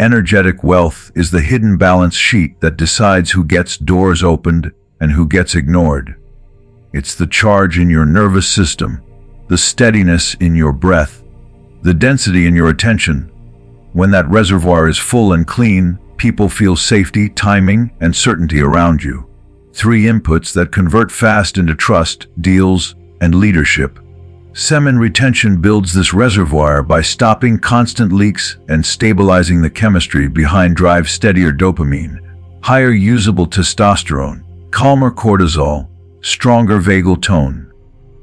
Energetic wealth is the hidden balance sheet that decides who gets doors opened and who gets ignored. It's the charge in your nervous system, the steadiness in your breath, the density in your attention. When that reservoir is full and clean, people feel safety, timing, and certainty around you. 3 inputs that convert fast into trust, deals, and leadership. Semen retention builds this reservoir by stopping constant leaks and stabilizing the chemistry behind drive steadier dopamine, higher usable testosterone, calmer cortisol, stronger vagal tone.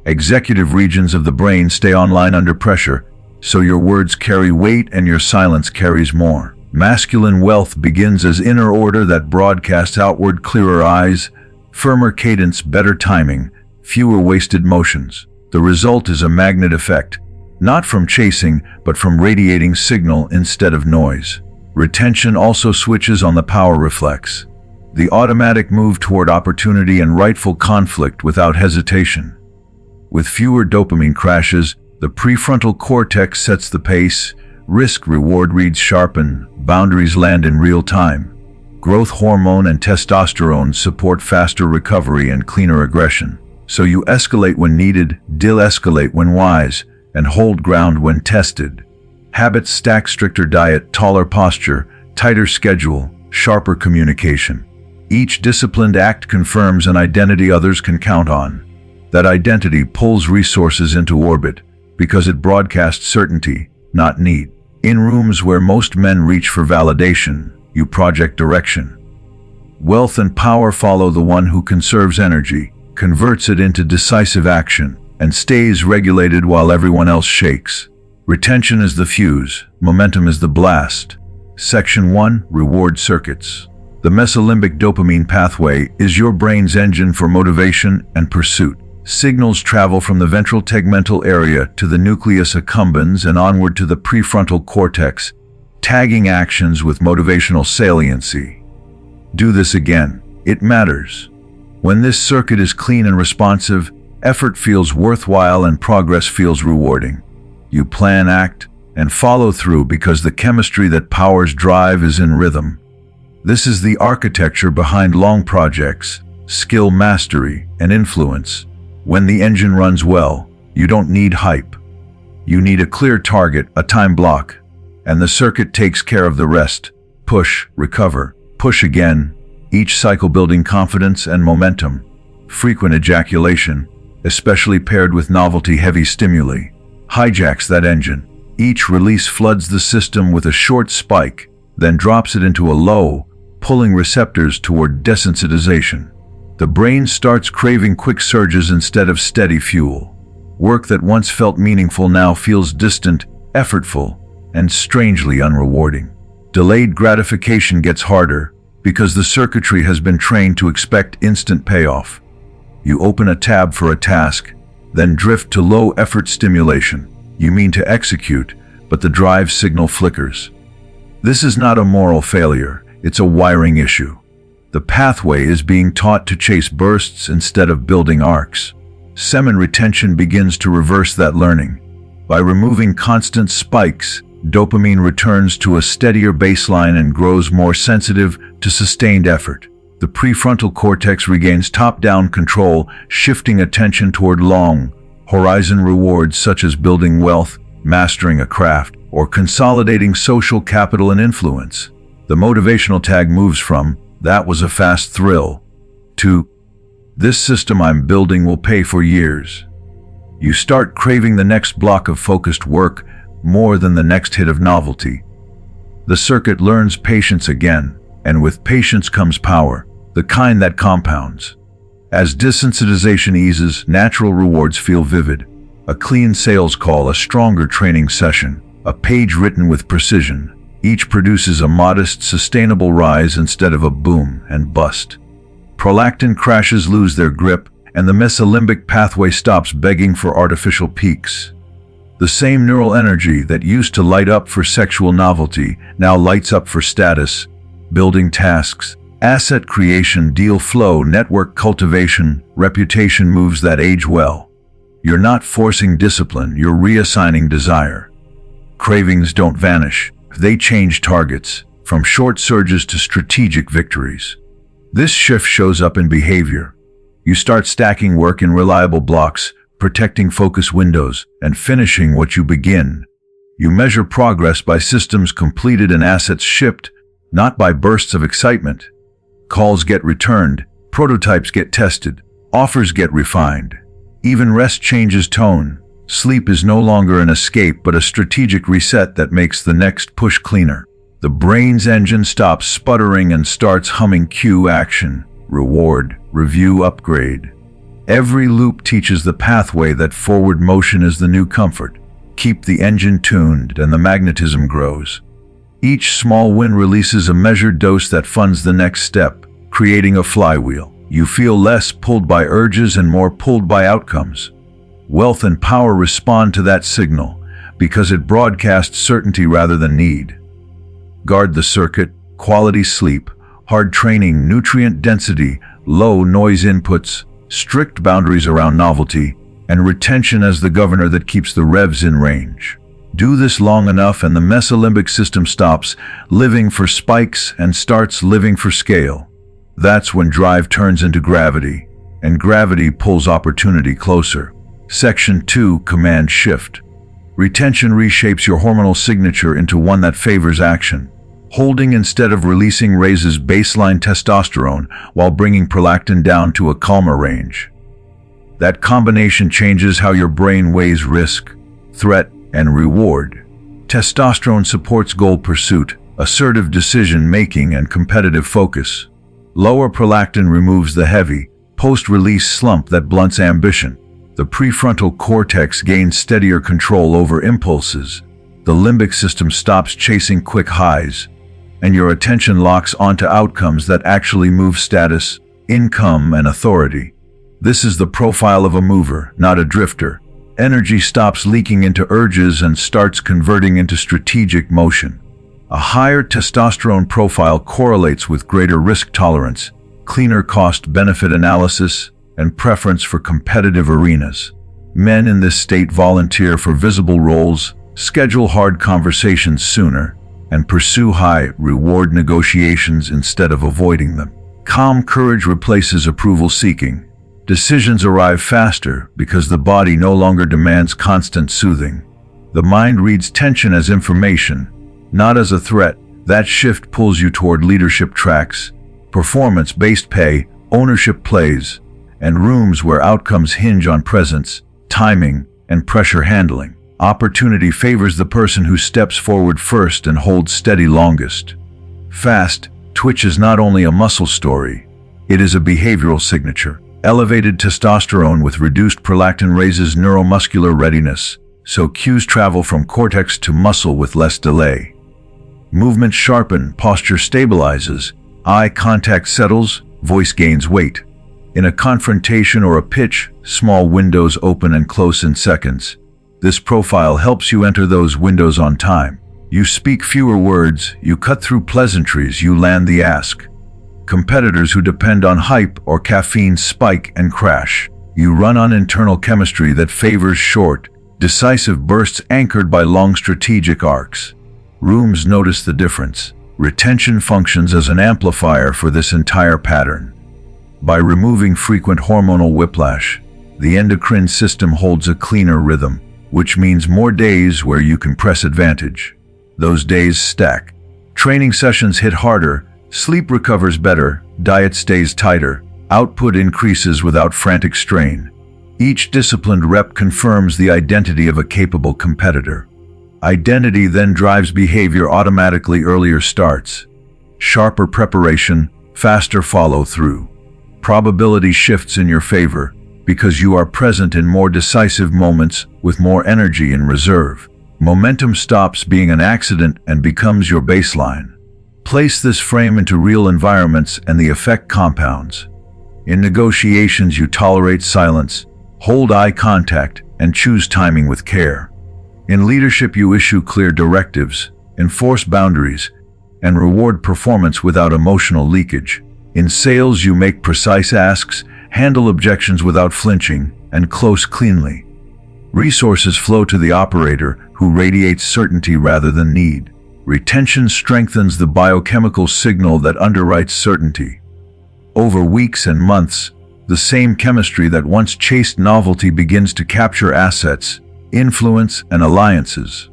Executive regions of the brain stay online under pressure, so your words carry weight and your silence carries more. Masculine wealth begins as inner order that broadcasts outward: clearer eyes, firmer cadence, better timing, fewer wasted motions. The result is a magnet effect, not from chasing, but from radiating signal instead of noise. Retention also switches on the power reflex, the automatic move toward opportunity and rightful conflict without hesitation. With fewer dopamine crashes, the prefrontal cortex sets the pace, risk-reward reads sharpen, boundaries land in real time. Growth hormone and testosterone support faster recovery and cleaner aggression. So you escalate when needed, de-escalate when wise, and hold ground when tested. Habits stack: stricter diet, taller posture, tighter schedule, sharper communication. Each disciplined act confirms an identity others can count on. That identity pulls resources into orbit because it broadcasts certainty, not need. In rooms where most men reach for validation, you project direction. Wealth and power follow the one who conserves energy, converts it into decisive action, and stays regulated while everyone else shakes. Retention is the fuse, momentum is the blast. Section 1: Reward Circuits. The mesolimbic dopamine pathway is your brain's engine for motivation and pursuit. Signals travel from the ventral tegmental area to the nucleus accumbens and onward to the prefrontal cortex, tagging actions with motivational saliency. Do this again. It matters. When this circuit is clean and responsive, effort feels worthwhile and progress feels rewarding. You plan, act, and follow through because the chemistry that powers drive is in rhythm. This is the architecture behind long projects, skill mastery, and influence. When the engine runs well, you don't need hype. You need a clear target, a time block, and the circuit takes care of the rest. Push, recover, push again, each cycle building confidence and momentum. Frequent ejaculation, especially paired with novelty-heavy stimuli, hijacks that engine. Each release floods the system with a short spike, then drops it into a low, pulling receptors toward desensitization. The brain starts craving quick surges instead of steady fuel. Work that once felt meaningful now feels distant, effortful, and strangely unrewarding. Delayed gratification gets harder because the circuitry has been trained to expect instant payoff. You open a tab for a task, then drift to low-effort stimulation. You mean to execute, but the drive signal flickers. This is not a moral failure, it's a wiring issue. The pathway is being taught to chase bursts instead of building arcs. Semen retention begins to reverse that learning. By removing constant spikes, dopamine returns to a steadier baseline and grows more sensitive to sustained effort. The prefrontal cortex regains top-down control, shifting attention toward long, horizon rewards such as building wealth, mastering a craft, or consolidating social capital and influence. The motivational tag moves from, "That was a fast thrill," to, "This system I'm building will pay for years." You start craving the next block of focused work more than the next hit of novelty. The circuit learns patience again, and with patience comes power, the kind that compounds. As desensitization eases, natural rewards feel vivid. A clean sales call, a stronger training session, a page written with precision. Each produces a modest, sustainable rise instead of a boom and bust. Prolactin crashes lose their grip, and the mesolimbic pathway stops begging for artificial peaks. The same neural energy that used to light up for sexual novelty now lights up for status, building tasks, asset creation, deal flow, network cultivation, reputation moves that age well. You're not forcing discipline, you're reassigning desire. Cravings don't vanish. They change targets. from short surges to strategic victories. This shift shows up in behavior. You start stacking work in reliable blocks, protecting focus windows, and finishing what you begin. You measure progress by systems completed and assets shipped, not by bursts of excitement. Calls get returned, prototypes get tested, offers get refined. Even rest changes tone. Sleep is no longer an escape but a strategic reset that makes the next push cleaner. The brain's engine stops sputtering and starts humming: cue, action, reward, review, upgrade. Every loop teaches the pathway that forward motion is the new comfort. Keep the engine tuned and the magnetism grows. Each small win releases a measured dose that funds the next step, creating a flywheel. You feel less pulled by urges and more pulled by outcomes. Wealth and power respond to that signal because it broadcasts certainty rather than need. Guard the circuit, quality sleep, hard training, nutrient density, low noise inputs, strict boundaries around novelty, and retention as the governor that keeps the revs in range. Do this long enough and the mesolimbic system stops living for spikes and starts living for scale. That's when drive turns into gravity, and gravity pulls opportunity closer. Section 2, Command Shift. Retention reshapes your hormonal signature into one that favors action. Holding instead of releasing raises baseline testosterone while bringing prolactin down to a calmer range. That combination changes how your brain weighs risk, threat, and reward. Testosterone supports goal pursuit, assertive decision-making, and competitive focus. Lower prolactin removes the heavy, post-release slump that blunts ambition. The prefrontal cortex gains steadier control over impulses. The limbic system stops chasing quick highs, and your attention locks onto outcomes that actually move status, income, and authority. This is the profile of a mover, not a drifter. Energy stops leaking into urges and starts converting into strategic motion. A higher testosterone profile correlates with greater risk tolerance, cleaner cost-benefit analysis, and preference for competitive arenas. Men in this state volunteer for visible roles, schedule hard conversations sooner, and pursue high-reward negotiations instead of avoiding them. Calm courage replaces approval-seeking. Decisions arrive faster because the body no longer demands constant soothing. The mind reads tension as information, not as a threat. That shift pulls you toward leadership tracks, performance-based pay, ownership plays, and rooms where outcomes hinge on presence, timing, and pressure handling. Opportunity favors the person who steps forward first and holds steady longest. Fast twitch is not only a muscle story, it is a behavioral signature. Elevated testosterone with reduced prolactin raises neuromuscular readiness, so cues travel from cortex to muscle with less delay. Movements sharpen, posture stabilizes, eye contact settles, voice gains weight. In a confrontation or a pitch, small windows open and close in seconds. This profile helps you enter those windows on time. You speak fewer words, you cut through pleasantries, you land the ask. Competitors who depend on hype or caffeine spike and crash. You run on internal chemistry that favors short, decisive bursts anchored by long strategic arcs. Rooms notice the difference. Retention functions as an amplifier for this entire pattern. By removing frequent hormonal whiplash, the endocrine system holds a cleaner rhythm, which means more days where you can press advantage. Those days stack. Training sessions hit harder, sleep recovers better, diet stays tighter, output increases without frantic strain. Each disciplined rep confirms the identity of a capable competitor. Identity then drives behavior automatically. Earlier starts, sharper preparation, faster follow-through. Probability shifts in your favor because you are present in more decisive moments with more energy in reserve. Momentum stops being an accident and becomes your baseline. Place this frame into real environments and the effect compounds. In negotiations, you tolerate silence, hold eye contact, and choose timing with care. In leadership, you issue clear directives, enforce boundaries, and reward performance without emotional leakage. In sales, you make precise asks, handle objections without flinching, and close cleanly. Resources flow to the operator who radiates certainty rather than need. Retention strengthens the biochemical signal that underwrites certainty. Over weeks and months, the same chemistry that once chased novelty begins to capture assets, influence, and alliances.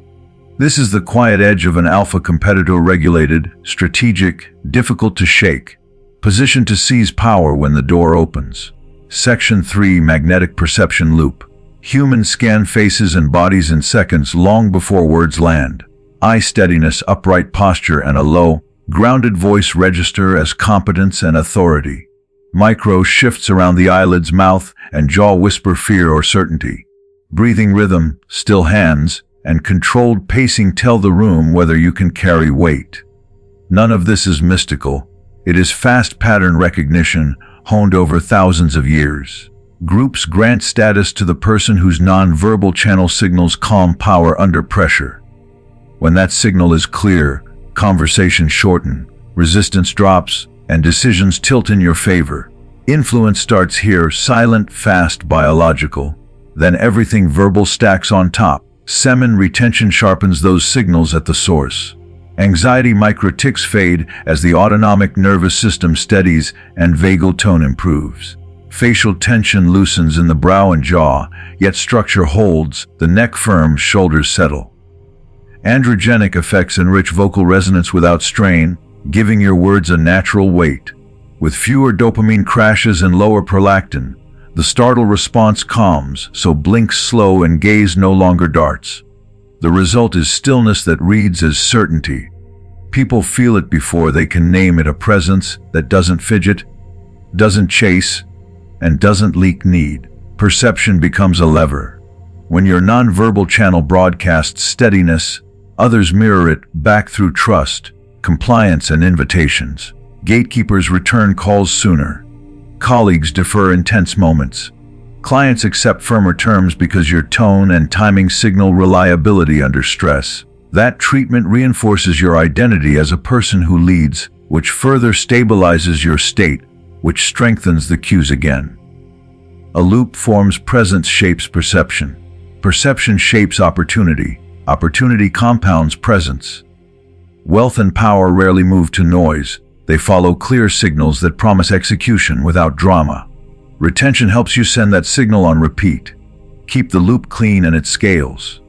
This is the quiet edge of an alpha competitor: regulated, strategic, difficult to shake, positioned to seize power when the door opens. Section 3: Magnetic Perception Loop. Humans scan faces and bodies in seconds long before words land. Eye steadiness, upright posture, and a low, grounded voice register as competence and authority. Micro shifts around the eyelids, mouth, and jaw whisper fear or certainty. Breathing rhythm, still hands, and controlled pacing tell the room whether you can carry weight. None of this is mystical. It is fast pattern recognition, honed over thousands of years. Groups grant status to the person whose non-verbal channel signals calm power under pressure. When that signal is clear, conversations shorten, resistance drops, and decisions tilt in your favor. Influence starts here, silent, fast, biological. Then everything verbal stacks on top. Semen retention sharpens those signals at the source. Anxiety microtics fade as the autonomic nervous system steadies and vagal tone improves. Facial tension loosens in the brow and jaw, yet structure holds, the neck firm, shoulders settle. Androgenic effects enrich vocal resonance without strain, giving your words a natural weight. With fewer dopamine crashes and lower prolactin, the startle response calms, so blink slow and gaze no longer darts. The result is stillness that reads as certainty. People feel it before they can name it, a presence that doesn't fidget, doesn't chase, and doesn't leak need. Perception becomes a lever. When your nonverbal channel broadcasts steadiness, others mirror it back through trust, compliance, and invitations. Gatekeepers return calls sooner. Colleagues defer intense moments. Clients accept firmer terms because your tone and timing signal reliability under stress. That treatment reinforces your identity as a person who leads, which further stabilizes your state, which strengthens the cues again. A loop forms. Presence shapes perception. Perception shapes opportunity. Opportunity compounds presence. Wealth and power rarely move to noise. They follow clear signals that promise execution without drama. Retention helps you send that signal on repeat. Keep the loop clean and it scales.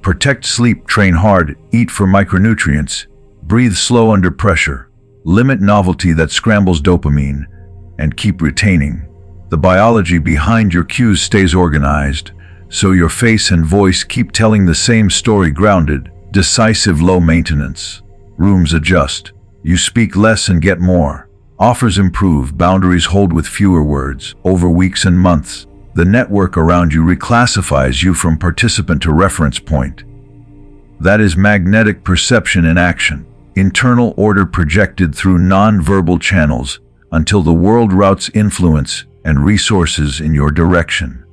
Protect sleep, train hard, eat for micronutrients, breathe slow under pressure, limit novelty that scrambles dopamine, and keep retaining. The biology behind your cues stays organized, so your face and voice keep telling the same story: grounded, decisive, low maintenance. Rooms adjust. You speak less and get more. Offers improve, boundaries hold with fewer words. Over weeks and months, the network around you reclassifies you from participant to reference point. That is magnetic perception in action. Internal order projected through non-verbal channels until the world routes influence and resources in your direction.